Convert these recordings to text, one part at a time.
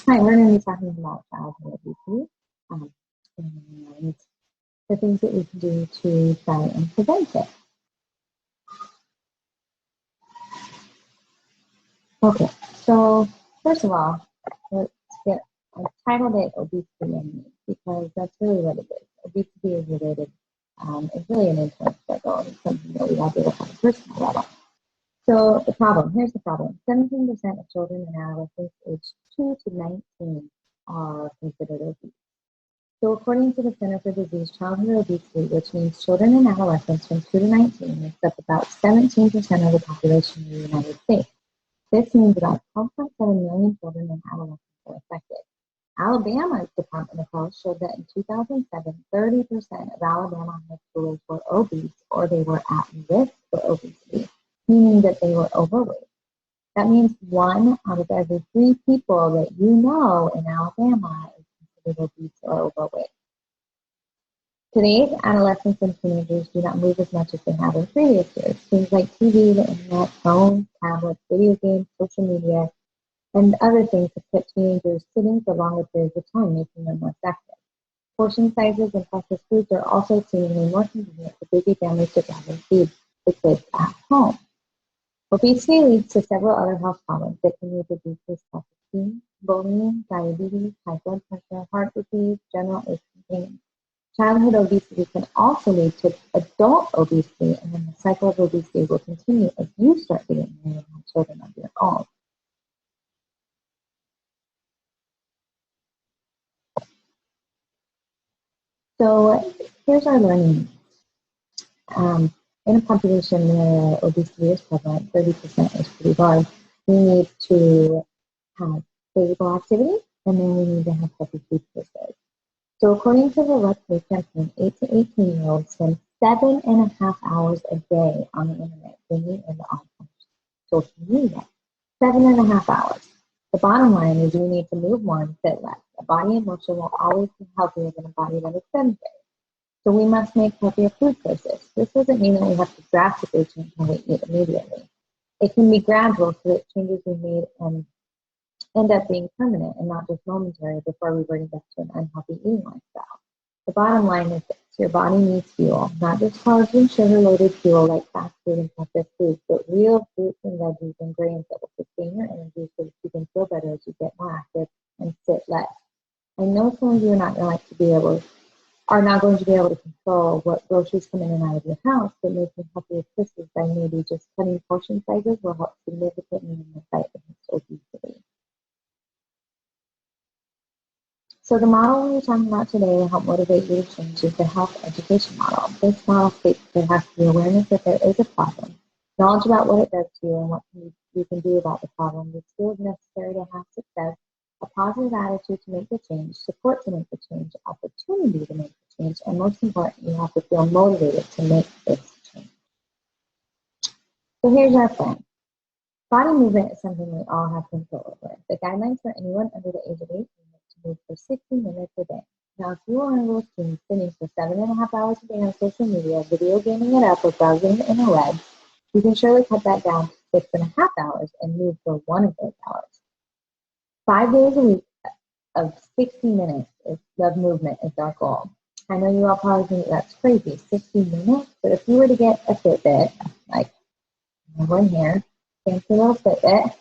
Hi, we're going to be talking about childhood obesity and the things that we can do to try and prevent it. Okay, so first of all, let's get I titled it Obesity Enemy because that's really what it is. Obesity is related, it's really an internal struggle and something that we all deal with on a personal level. So here's the problem. 17% of children and adolescents aged 2 to 19 are considered obese. So according to the Center for Disease Childhood Obesity, which means children and adolescents from 2 to 19, makes up about 17% of the population in the United States. This means about 12.7 million children and adolescents are affected. Alabama's Department of Health showed that in 2007, 30% of Alabama high schoolers were obese or they were at risk for obesity, meaning that they were overweight. That means 1 out of every 3 people that you know in Alabama is considered obese or overweight. Today's adolescents and teenagers do not move as much as they have in previous years. Things like TV, the internet, phones, tablets, video games, social media, and other things have kept teenagers sitting for longer periods of time, making them less active. Portion sizes and processed foods are also seemingly more convenient for busy families to grab and feed the kids at home. Obesity leads to several other health problems that can lead to decreased self-esteem, bullying, diabetes, high blood pressure, heart disease, general aches and pain. Childhood obesity can also lead to adult obesity, and then the cycle of obesity will continue as you start getting married and have children of your own. So here's our learning. In a population where obesity is prevalent, 30% is pretty large, we need to have physical activity, and then we need to have healthy food choices. So according to the Let's Play campaign, 8 to 18-year-olds spend 7.5 hours a day on the internet, bringing in on social media. 7.5 hours. The bottom line is we need to move more and fit less. A body in motion will always be healthier than a body that is sedentary. So we must make healthier food choices. This doesn't mean that we have to drastically change how we eat immediately. It can be gradual so that changes we made end up being permanent and not just momentary before reverting back to an unhealthy eating lifestyle. The bottom line is this: your body needs fuel, not just carbs and sugar-loaded fuel like fast food and processed foods, but real fruits and veggies and grains that will sustain your energy so that you can feel better as you get more active and sit less. I know some of you are not going to be able to control what groceries come in and out of your house, but making healthier choices by maybe just cutting portion sizes will help significantly in the fight against obesity. So the model we're talking about today to help motivate you to change is the health education model. This model states there has to be awareness that there is a problem, knowledge about what it does to you and what you can do about the problem, the skills necessary to have success, a positive attitude to make the change, support to make the change, opportunity to make the change, and most important, you have to feel motivated to make this change. So here's our plan. Body movement is something we all have control over. The guidelines for anyone under the age of 18 is to move for 60 minutes a day. Now, if you are one of those teens sitting for 7.5 hours a day on social media, video gaming it up, or browsing the interwebs, you can surely cut that down to 6.5 hours and move for 1 of those hours. 5 days a week of 60 minutes of movement is our goal. I know you all probably think that's crazy, 60 minutes, but if you were to get a Fitbit, like one here, fancy little Fitbit,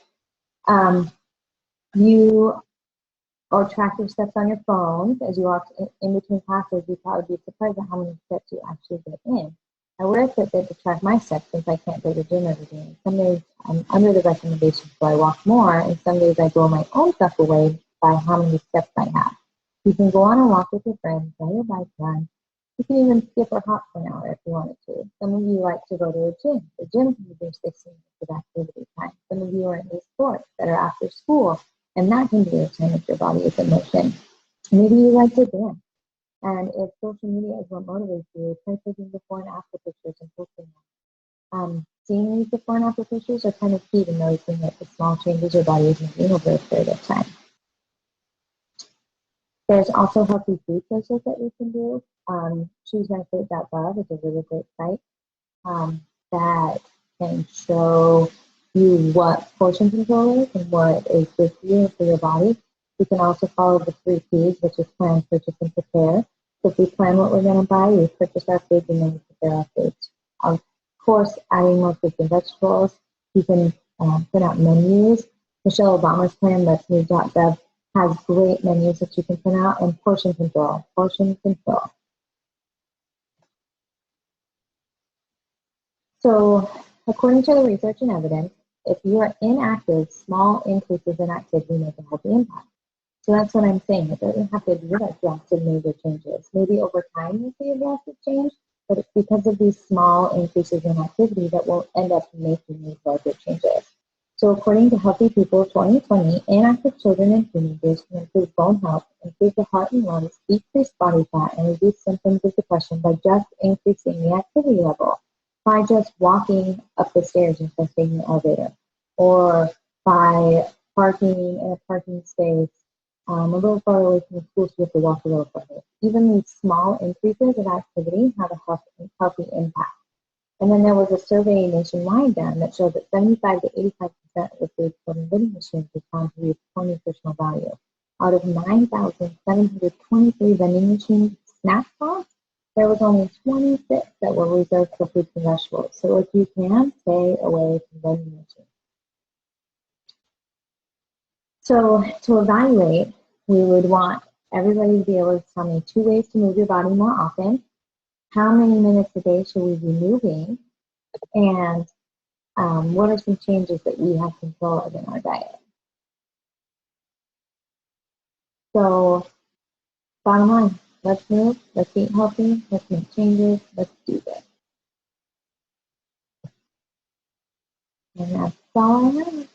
or track your steps on your phone as you walk in between classes, you'd probably be surprised at how many steps you actually get in. I wear a Fitbit to track my steps since I can't go to the gym every day. Some days I'm under the recommendation, so I walk more, and some days I blow my own self away by how many steps I have. You can go on a walk with your friends, ride your bike run. You can even skip or hop for an hour if you wanted to. Some of you like to go to a gym. The gym can be your 60 minutes of activity time. Some of you are into sports that are after school, and that can be your time if your body is in motion. Maybe you like to dance. And if social media is what motivates you, try taking before and after pictures and posting them. Seeing these before and after pictures are kind of key to noticing that the small changes your body is making over a period of time. There's also healthy food choices that we can do. ChooseMyFit.gov is a really great site that can show you what portion control is and what is good for you and for your body. We can also follow the 3 Ps, which is plan, purchase, and prepare. So if we plan what we're going to buy, we purchase our foods, and then we prepare our foods. Of course, adding more fruits and vegetables. You can print out menus. Michelle Obama's plan, Let's Move.gov, has great menus that you can print out, and portion control. Portion control. So, according to the research and evidence, if you are inactive, small increases in activity make a healthy impact. So that's what I'm saying. It doesn't have to be like drastic major changes. Maybe over time you'll see a drastic change, but it's because of these small increases in activity that will end up making these larger changes. So according to Healthy People 2020, inactive children and teenagers can improve bone health, improve the heart and lungs, decrease body fat, and reduce symptoms of depression by just increasing the activity level, by just walking up the stairs instead of taking the elevator, or by parking in a parking space a little far away from the school, so you have to walk a little further. Even these small increases of activity have a healthy impact. And then there was a survey nationwide done that showed that 75 to 85% of the food from vending machines was found to be of poor nutritional value. Out of 9,723 vending machine snack spots, there was only 26 that were reserved for fruits and vegetables. So if you can, stay away from vending machines. So to evaluate, we would want everybody to be able to tell me 2 ways to move your body more often, how many minutes a day should we be moving, and what are some changes that we have control of in our diet. So bottom line, let's move, let's eat healthy, let's make changes, let's do this. And that's all I have.